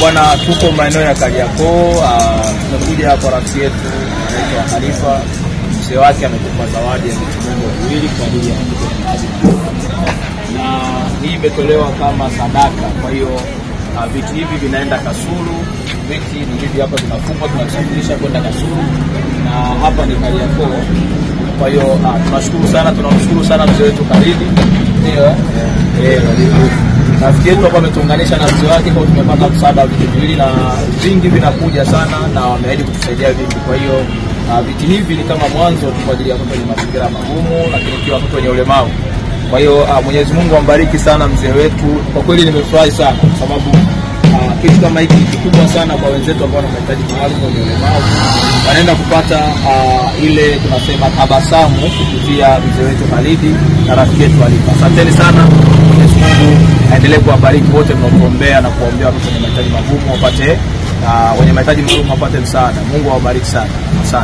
Bwana, tuko maeneo ya Kariakoo. Tumekuja kwa rafiki yetu anaitwa Khalifa. Mzee wake amekupa zawadi ya vitu viwili kwa ajili ya mtoto, na hii imetolewa kama sadaka. Kwa hiyo vitu hivi vinaenda Kasulu. Viti ni hivi hapa, tunafungwa tunasafirisha kwenda Kasulu, na hapa ni Kariakoo. Kwa hiyo tunamshukuru sana mzee wetu Khalid. Ndio rafiki yetu hapa ametuunganisha na mzee wake, kwa tumepata msaada wa vitu viwili, na vingi vinakuja sana na wameahidi kutusaidia vingi. Kwa hiyo viti hivi ni kama mwanzo tu kwa ajili ya watoto wenye mazingira magumu, lakini pia watoto wenye ulemavu. Kwa hiyo Mwenyezi Mungu ambariki sana mzee wetu. Kwa kweli nimefurahi sana kwa sababu kitu kama hiki kikubwa sana kwa wenzetu ambao wanahitaji maalum wenye ulemavu, wanaenda kupata ile tunasema tabasamu kupitia mzee wetu Khalid na rafiki yetu Khalifa. Asanteni sana. Mwenyezi Mungu aendelee kuwabariki wote mnaoombea na kuombea watu wenye mahitaji magumu wapate wenye mahitaji maalum wapate msaada. Mungu awabariki sana. Asante.